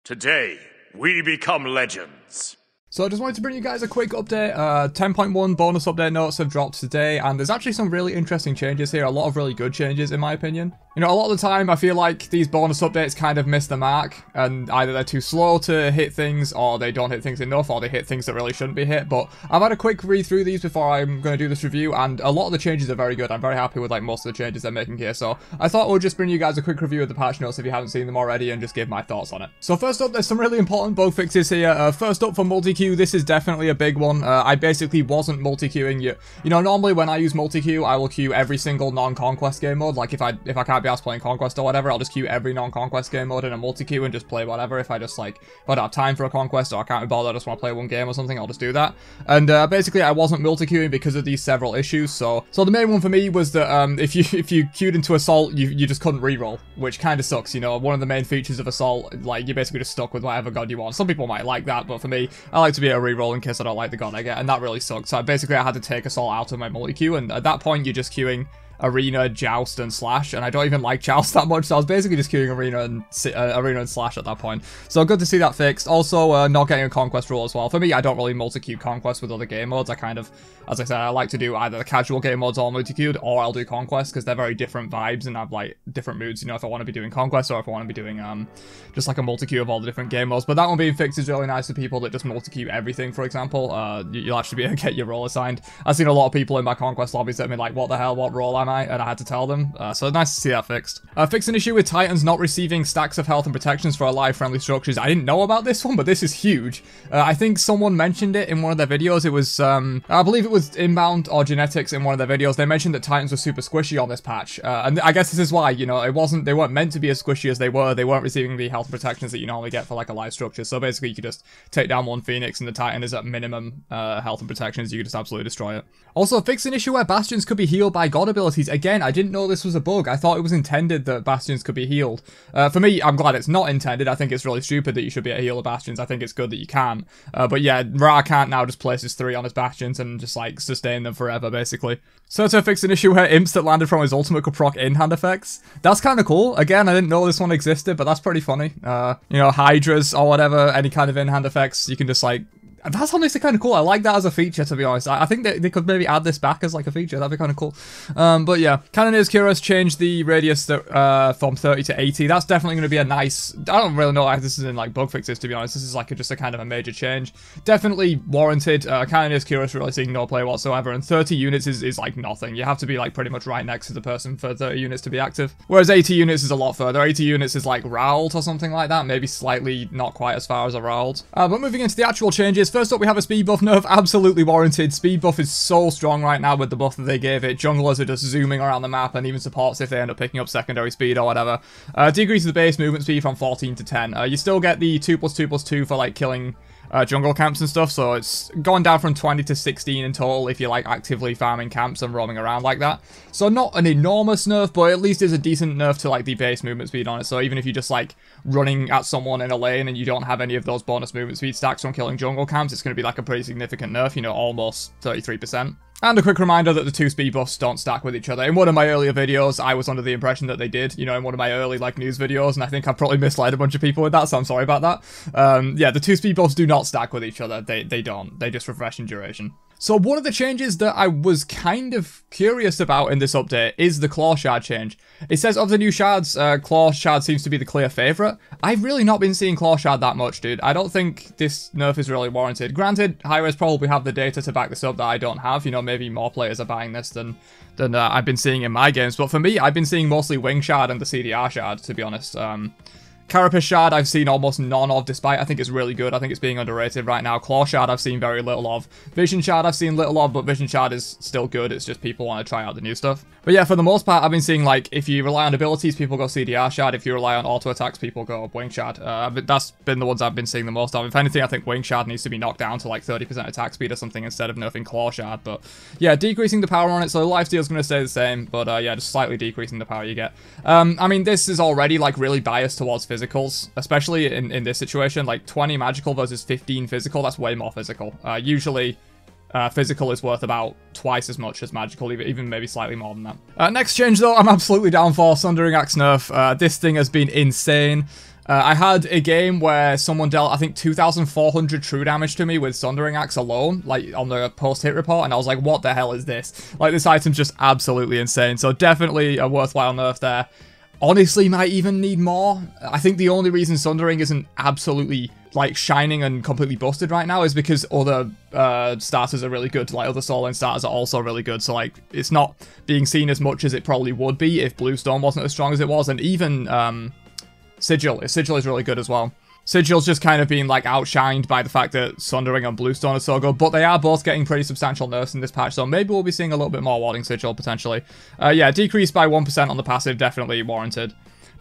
Today, we become legends. So I just wanted to bring you guys a quick update. 10.1 bonus update notes have dropped today, and there's actually some really interesting changes here, a lot of really good changes in my opinion. You know, a lot of the time I feel like these bonus updates kind of miss the mark, and either they're too slow to hit things, or they don't hit things enough, or they hit things that really shouldn't be hit. But I've had a quick read through these before I'm going to do this review, and a lot of the changes are very good. I'm very happy with like most of the changes they're making here, so I thought we'll just bring you guys a quick review of the patch notes if you haven't seen them already, and just give my thoughts on it. So first up, there's some really important bug fixes here. First up, for multi-queue, this is definitely a big one. I basically wasn't multi-queuing. You know, normally when I use multi-queue, I will queue every single non-conquest game mode. Like if I can't be asked playing conquest or whatever, I'll just queue every non-conquest game mode in a multi-queue and just play whatever. If I don't have time for a conquest or I can't be bothered, I just want to play one game or something, I'll just do that. And basically I wasn't multi-queuing because of these several issues. So the main one for me was that if you queued into Assault, you just couldn't reroll, which kind of sucks. You know, one of the main features of Assault, like you're basically just stuck with whatever god you want. Some people might like that, but for me, I like to be able to reroll in case I don't like the god I get, and that really sucked. So basically I had to take Assault out of my multi-queue, and at that point you're just queuing Arena, Joust, and Slash, and I don't even like Joust that much, so I was basically just queuing Arena and Slash at that point. So good to see that fixed. Also, not getting a Conquest rule as well. For me, I don't really multi-queue Conquest with other game modes. I kind of, as I said, I like to do either the casual game modes all multi-queued, or I'll do Conquest, because they're very different vibes and have, like, different moods, you know, if I want to be doing Conquest, or if I want to be doing, just like a multi-queue of all the different game modes. But that one being fixed is really nice for people that just multi-queue everything, for example. You'll actually be able to get your role assigned. I've seen a lot of people in my Conquest lobbies that have been like, what the hell, what role am I? And I had to tell them. So nice to see that fixed. Fix an issue with Titans not receiving stacks of health and protections for alive friendly structures. I didn't know about this one, but this is huge. I think someone mentioned it in one of their videos. It was, I believe it was Inbound or Genetics in one of their videos. They mentioned that Titans were super squishy on this patch. And I guess this is why, you know, they weren't meant to be as squishy as they were. They weren't receiving the health protections that you normally get for like a live structure. So basically you could just take down one Phoenix and the Titan is at minimum health and protections. You could just absolutely destroy it. Also, fix an issue where Bastions could be healed by god abilities. Again, I didn't know this was a bug. I thought it was intended that Bastions could be healed. For me, I'm glad it's not intended. I think it's really stupid that you should be able to heal the Bastions. I think it's good that you can. But yeah, Ra can't now just place his 3 on his Bastions and just like sustain them forever, basically. Serto fixed an issue where imps that landed from his ultimate could proc in-hand effects. That's kind of cool. Again, I didn't know this one existed, but that's pretty funny. You know, Hydras or whatever, any kind of in-hand effects, you can just like... That's honestly kind of cool. I like that as a feature, to be honest. I think they could maybe add this back as like a feature. That'd be kind of cool. But yeah, Cannoneer's Cuirass changed the radius from 30 to 80. That's definitely going to be a nice... I don't really know if this is in like bug fixes, to be honest. This is like just a kind of a major change. Definitely warranted. Cannoneer's Cuirass really seeing no play whatsoever, and 30 units is like nothing. You have to be like pretty much right next to the person for 30 units to be active. Whereas 80 units is a lot further. 80 units is like Raoult or something like that. Maybe slightly not quite as far as a Raoult. But moving into the actual changes, first up we have a speed buff nerf, absolutely warranted. Speed buff is so strong right now with the buff that they gave it. Junglers are just zooming around the map, and even supports if they end up picking up secondary speed or whatever. Decreases the base movement speed from 14 to 10. You still get the 2+2+2 for like killing jungle camps and stuff, so it's gone down from 20 to 16 in total if you're like actively farming camps and roaming around like that. So not an enormous nerf, but at least is a decent nerf to like the base movement speed on it. So even if you're just like running at someone in a lane and you don't have any of those bonus movement speed stacks from killing jungle camps, it's going to be like a pretty significant nerf, you know, almost 33%. And a quick reminder that the 2 speed buffs don't stack with each other. In one of my earlier videos, I was under the impression that they did, you know, in one of my early, like, news videos, and I think I've probably misled a bunch of people with that, so I'm sorry about that. Yeah, the 2 speed buffs do not stack with each other. They don't. They just refresh in duration. So one of the changes that I was kind of curious about in this update is the Claw Shard change. It says of the new shards, Claw Shard seems to be the clear favourite. I've really not been seeing Claw Shard that much, dude. I don't think this nerf is really warranted. Granted, Hi-Res probably have the data to back this up that I don't have. You know, maybe more players are buying this than I've been seeing in my games. But for me, I've been seeing mostly Wing Shard and the CDR Shard, to be honest. Carapace Shard I've seen almost none of, despite I think it's really good. I think it's being underrated right now. Claw Shard I've seen very little of. Vision Shard I've seen little of, but Vision Shard is still good. It's just people want to try out the new stuff. But yeah, for the most part, I've been seeing, like, if you rely on abilities, people go CDR Shard. If you rely on auto attacks, people go Wing Shard. That's been the ones I've been seeing the most of. If anything, I think Wing Shard needs to be knocked down to, like, 30% attack speed or something instead of nerfing Claw Shard. But yeah, decreasing the power on it, so the lifesteal is going to stay the same, but yeah, just slightly decreasing the power you get. I mean, this is already, like, really biased towards physicals, especially in this situation. Like, 20 magical versus 15 physical, that's way more physical. Usually... physical is worth about twice as much as magical, even maybe slightly more than that. Next change though, I'm absolutely down for Sundering Axe nerf. This thing has been insane. I had a game where someone dealt, I think, 2,400 true damage to me with Sundering Axe alone, like, on the post-hit report, and I was like, what the hell is this? Like, this item's just absolutely insane, so definitely a worthwhile nerf there. Honestly, might even need more. I think the only reason Sundering isn't absolutely, like, shining and completely busted right now is because other starters are really good. Like, other solo lane starters are also really good. So, like, it's not being seen as much as it probably would be if Bluestone wasn't as strong as it was. And even Sigil. Sigil is really good as well. Sigil's just kind of being, like, outshined by the fact that Sundering and Bluestone are so good, but they are both getting pretty substantial nerfs in this patch, so maybe we'll be seeing a little bit more warding Sigil, potentially. Yeah, decreased by 1% on the passive, definitely warranted.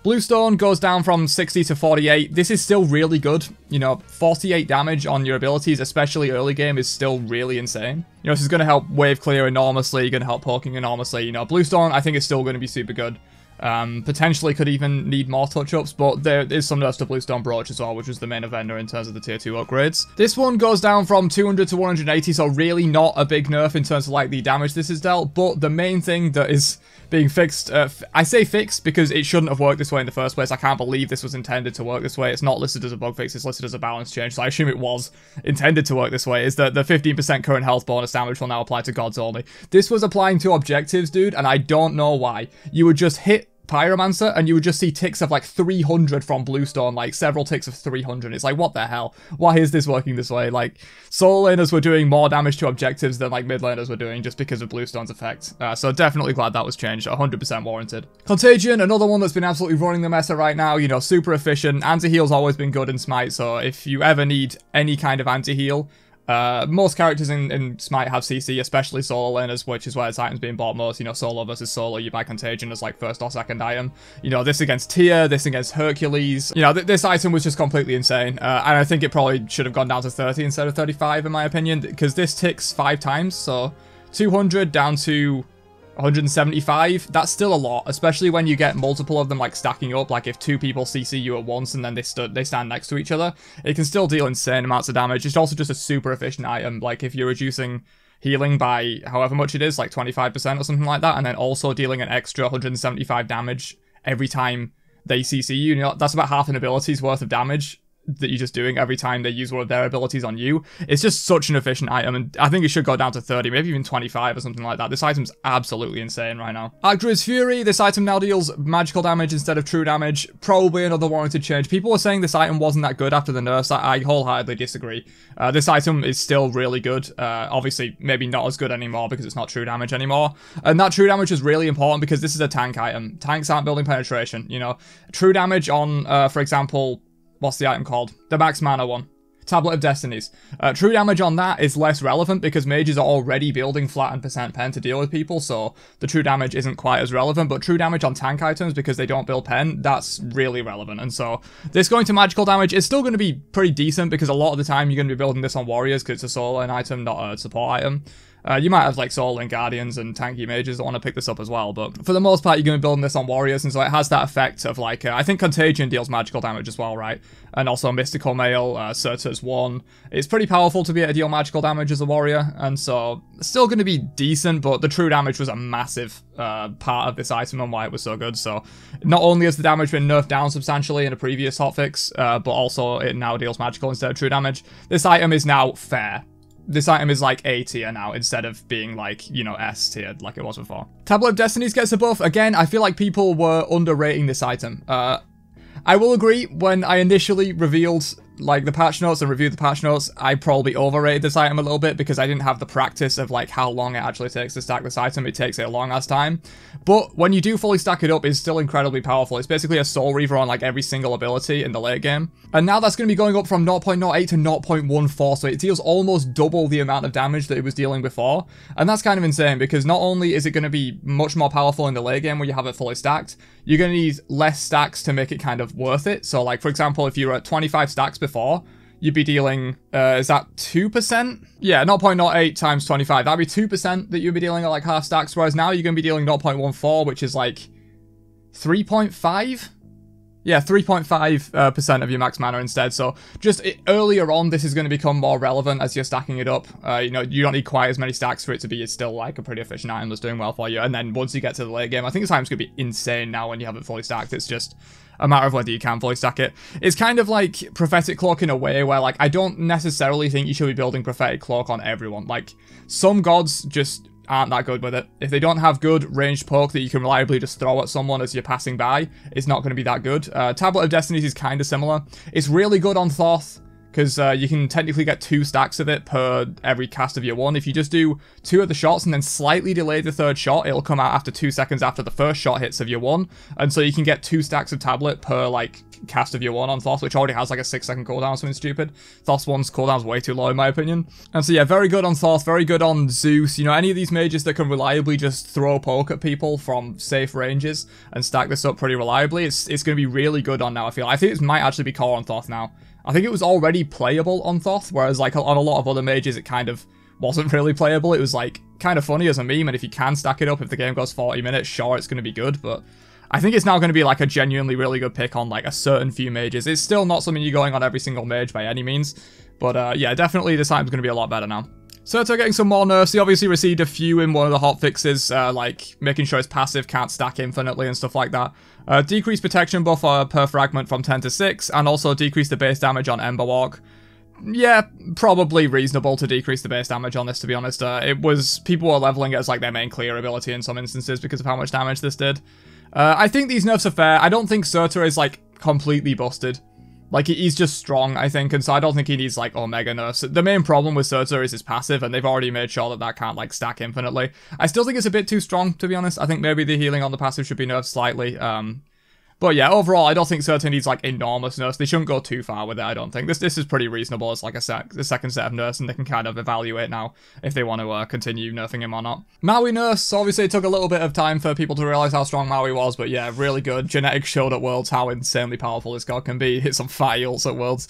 Bluestone goes down from 60 to 48. This is still really good. You know, 48 damage on your abilities, especially early game, is still really insane. You know, this is going to help wave clear enormously, going to help poking enormously. You know, Bluestone, I think, is still going to be super good. Potentially could even need more touch-ups, but there is some nerfs to Bluestone Brooch as well, which was the main eventer in terms of the tier 2 upgrades. This one goes down from 200 to 180, so really not a big nerf in terms of, like, the damage this is dealt, but the main thing that is being fixed, I say fixed because it shouldn't have worked this way in the first place. I can't believe this was intended to work this way. It's not listed as a bug fix, it's listed as a balance change, so I assume it was intended to work this way, is that the 15% current health bonus damage will now apply to gods only. This was applying to objectives, dude, and I don't know why. You would just hit Pyromancer, and you would just see ticks of like 300 from Bluestone, like several ticks of 300. It's like, what the hell? Why is this working this way? Like, solo laners were doing more damage to objectives than like mid laners were doing just because of Bluestone's effect. So definitely glad that was changed. 100% warranted. Contagion, another one that's been absolutely running the meta right now. You know, super efficient. Anti-heal's always been good in Smite, so if you ever need any kind of anti-heal, most characters in Smite have CC, especially solo laners, which is where this item's being bought most. You know, solo versus solo, you buy Contagion as like first or second item. You know, this against Tyr, this against Hercules. You know, this item was just completely insane. And I think it probably should have gone down to 30 instead of 35 in my opinion, because this ticks 5 times, so 200 down to 175, that's still a lot, especially when you get multiple of them like stacking up. Like if 2 people CC you at once and then they stand next to each other, it can still deal insane amounts of damage. It's also just a super efficient item. Like if you're reducing healing by however much it is, like 25% or something like that, and then also dealing an extra 175 damage every time they CC you, you know, that's about half an ability's worth of damage that you're just doing every time they use one of their abilities on you. It's just such an efficient item, and I think it should go down to 30, maybe even 25 or something like that. This item's absolutely insane right now. Archdruid's Fury, this item now deals magical damage instead of true damage. Probably another warranted change. People were saying this item wasn't that good after the nerfs. I wholeheartedly disagree. This item is still really good. Obviously, maybe not as good anymore because it's not true damage anymore. And that true damage is really important because this is a tank item. Tanks aren't building penetration, you know. True damage on, for example, what's the item called? The max mana one. Tablet of Destinies. True damage on that is less relevant because mages are already building flat and percent pen to deal with people, so the true damage isn't quite as relevant, but true damage on tank items, because they don't build pen, that's really relevant. And so this going to magical damage is still going to be pretty decent because a lot of the time you're going to be building this on warriors because it's a solo lane item, not a support item. You might have like solo lane guardians and tanky mages that want to pick this up as well, but for the most part you're going to be building this on warriors, and so it has that effect of like, I think Contagion deals magical damage as well, right? And also Mystical Mail, Surtur's 1. It's pretty powerful to be able to deal magical damage as a warrior, and so it's still going to be decent, but the true damage was a massive part of this item and why it was so good. So not only has the damage been nerfed down substantially in a previous hotfix, but also it now deals magical instead of true damage. This item is now fair. This item is like A tier now, instead of being like, you know, S tier like it was before. Tablet of Destinies gets a buff. Again, I feel like people were underrating this item. I will agree, when I initially revealed like the patch notes and reviewed the patch notes, I probably overrated this item a little bit because I didn't have the practice of like how long it actually takes to stack this item. It takes a long ass time, but when you do fully stack it up, it's still incredibly powerful. It's basically a Soul Reaver on like every single ability in the late game, and now that's going to be going up from 0.08 to 0.14, so it deals almost double the amount of damage that it was dealing before, and that's kind of insane because not only is it going to be much more powerful in the late game where you have it fully stacked, you're going to need less stacks to make it kind of worth it. So like, for example, if you're at 25 stacks before, you'd be dealing, is that 2%? Yeah, 0.08 times 25, that'd be 2% that you'd be dealing at like half stacks, whereas now you're going to be dealing 0.14, which is like 3.5? Yeah, 3.5% of your max mana instead. So just earlier on, this is going to become more relevant as you're stacking it up. You know, you don't need quite as many stacks for it to be still like a pretty efficient item that's doing well for you. And then once you get to the late game, I think this item's going to be insane now when you have it fully stacked. It's just a matter of whether you can fully stack it. It's kind of like Prophetic Cloak in a way where, like, I don't necessarily think you should be building Prophetic Cloak on everyone. Like, some gods just aren't that good with it. If they don't have good ranged poke that you can reliably just throw at someone as you're passing by, it's not going to be that good. Tablet of Destinies is kind of similar. It's really good on Thoth, because you can technically get 2 stacks of it per every cast of your 1. If you just do 2 of the shots and then slightly delay the 3rd shot, it'll come out after 2 seconds after the first shot hits of your 1. And so you can get 2 stacks of tablet per, like, cast of your 1 on Thoth, which already has, like, a 6-second cooldown or something stupid. Thoth's 1's cooldown's way too low, in my opinion. And so, yeah, very good on Thoth, very good on Zeus. You know, any of these mages that can reliably just throw poke at people from safe ranges and stack this up pretty reliably, it's going to be really good on now, I feel. I think it might actually be core on Thoth now. I think it was already playable on Thoth, whereas like on a lot of other mages it kind of wasn't really playable. It was like kind of funny as a meme, and if you can stack it up, if the game goes 40 minutes, sure, it's going to be good, but I think it's now going to be like a genuinely really good pick on like a certain few mages. It's still not something you're going on every single mage by any means, but yeah, definitely this item's going to be a lot better now. Surtur getting some more nerfs. He obviously received a few in one of the hotfixes, like making sure his passive can't stack infinitely and stuff like that. Decreased protection buff per fragment from 10 to 6, and also decrease the base damage on Ember Walk. Yeah, probably reasonable to decrease the base damage on this, to be honest. It was, people were leveling it as like their main clear ability in some instances because of how much damage this did. I think these nerfs are fair. I don't think Surtur is like completely busted. Like, he's just strong, I think, and so I don't think he needs, like, Omega nerfs. The main problem with Surtur is his passive, and they've already made sure that that can't, like, stack infinitely. I still think it's a bit too strong, to be honest. I think maybe the healing on the passive should be nerfed slightly. But yeah, overall, I don't think Surtur needs, like, enormous nerfs. They shouldn't go too far with it, I don't think. This is pretty reasonable as, like, the second set of nerfs, and they can kind of evaluate now if they want to continue nerfing him or not. Maui nerfs, obviously it took a little bit of time for people to realize how strong Maui was, but yeah, really good. Genetics showed at Worlds how insanely powerful this god can be. Hit some fire ults at Worlds.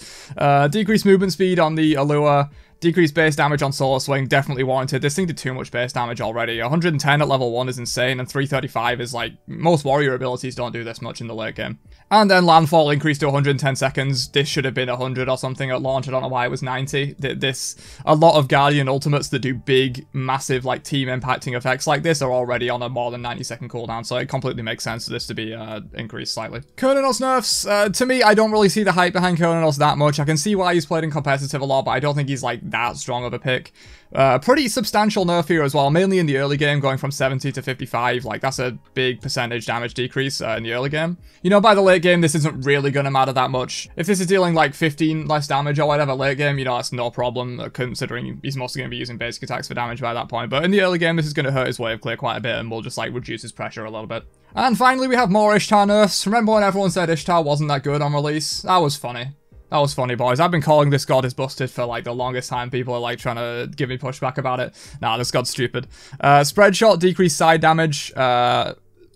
Decreased movement speed on the Allure. Decreased base damage on Solar Swing, definitely warranted. This thing did too much base damage already. 110 at level 1 is insane, and 335 is like, most warrior abilities don't do this much in the late game. And then Landfall increased to 110 seconds. This should have been 100 or something at launch. I don't know why it was 90. A lot of Guardian ultimates that do big, massive, like, team impacting effects like this are already on a more than 90-second cooldown, so it completely makes sense for this to be increased slightly. Kurnanos nerfs, to me, I don't really see the hype behind Kurnanos that much. I can see why he's played in competitive a lot, but I don't think he's, like, that strong of a pick. Pretty substantial nerf here as well, mainly in the early game, going from 70 to 55. Like, that's a big percentage damage decrease in the early game. You know, by the late game, this isn't really going to matter that much. If this is dealing like 15 less damage or whatever late game, you know, that's no problem, considering he's mostly going to be using basic attacks for damage by that point. But in the early game, this is going to hurt his wave clear quite a bit, and will just like reduce his pressure a little bit. And finally, we have more Ishtar nerfs. Remember when everyone said Ishtar wasn't that good on release? That was funny. That was funny, boys. I've been calling this god is busted for, like, the longest time. People are, like, trying to give me pushback about it. Nah, this god's stupid. Spread shot, decreased side damage.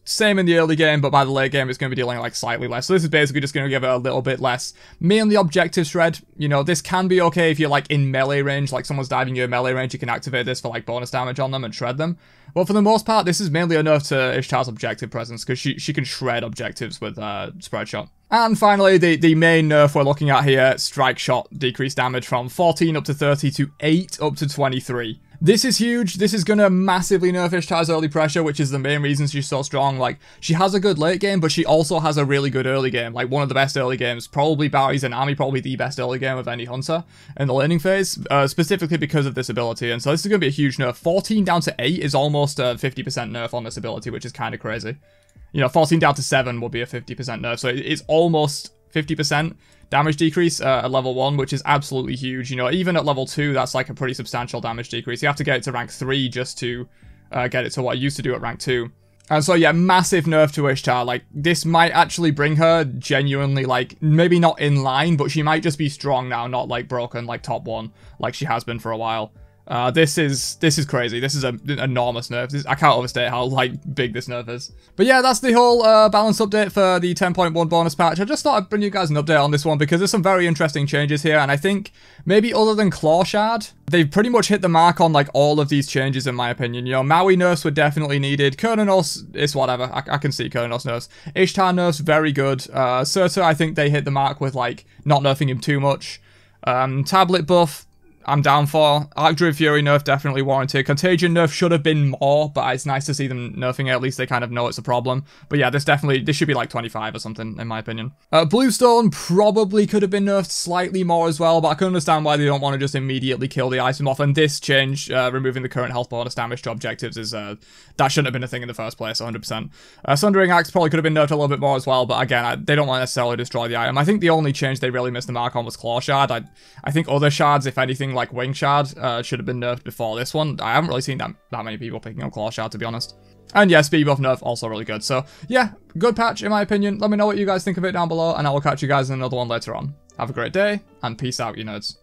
Same in the early game, but by the late game, it's going to be dealing, like, slightly less. So this is basically just going to give it a little bit less. Mainly objective shred. You know, this can be okay if you're, like, in melee range. Like, someone's diving you in melee range, you can activate this for, like, bonus damage on them and shred them. But for the most part, this is mainly a nerf to Ishtar's objective presence, because she can shred objectives with spread shot. And finally, the main nerf we're looking at here, strike shot, decreased damage from 14 up to 30 to 8 up to 23. This is huge. This is going to massively nerf Ishtar's early pressure, which is the main reason she's so strong. Like, she has a good late game, but she also has a really good early game. Like, one of the best early games. Probably Barry's and Army, probably the best early game of any hunter in the laning phase, specifically because of this ability. And so this is going to be a huge nerf. 14 down to 8 is almost a 50% nerf on this ability, which is kind of crazy. You know, 14 down to 7 will be a 50% nerf, so it's almost 50% damage decrease at level 1, which is absolutely huge. You know, even at level 2, that's like a pretty substantial damage decrease. You have to get it to rank 3 just to get it to what I used to do at rank 2. And so, yeah, massive nerf to Ishtar. Like, this might actually bring her genuinely, like, maybe not in line, but she might just be strong now, not, like, broken, like, top 1, like she has been for a while. This is crazy. This is an enormous nerf. I can't overstate how like big this nerf is. But yeah, that's the whole balance update for the 10.1 bonus patch. I just thought I'd bring you guys an update on this one because there's some very interesting changes here, and I think maybe other than Claw Shard, they've pretty much hit the mark on like all of these changes in my opinion. You know, Maui nerfs were definitely needed. Kurnanos is whatever. I can see Kurnanos nerfs. Ishtar nerfs, very good. Surtur, I think they hit the mark with like not nerfing him too much. Tablet buff, I'm down for. Archdruid Fury nerf, definitely warranted. Contagion nerf should have been more, but it's nice to see them nerfing it. At least they kind of know it's a problem. But yeah, this should be like 25 or something, in my opinion. Bluestone probably could have been nerfed slightly more as well, but I can understand why they don't want to just immediately kill the item off. And this change, removing the current health bonus damage to objectives, is that shouldn't have been a thing in the first place, 100%. Sundering Axe probably could have been nerfed a little bit more as well, but again, they don't want to necessarily destroy the item. I think the only change they really missed the mark on was Claw Shard. I think other shards, if anything, like Wing Shard, should have been nerfed before this one. I haven't really seen that many people picking up Claw Shard, to be honest. And yeah, speed buff nerf, also really good. So yeah, good patch in my opinion. Let me know what you guys think of it down below, and I will catch you guys in another one later on. Have a great day, and peace out, you nerds.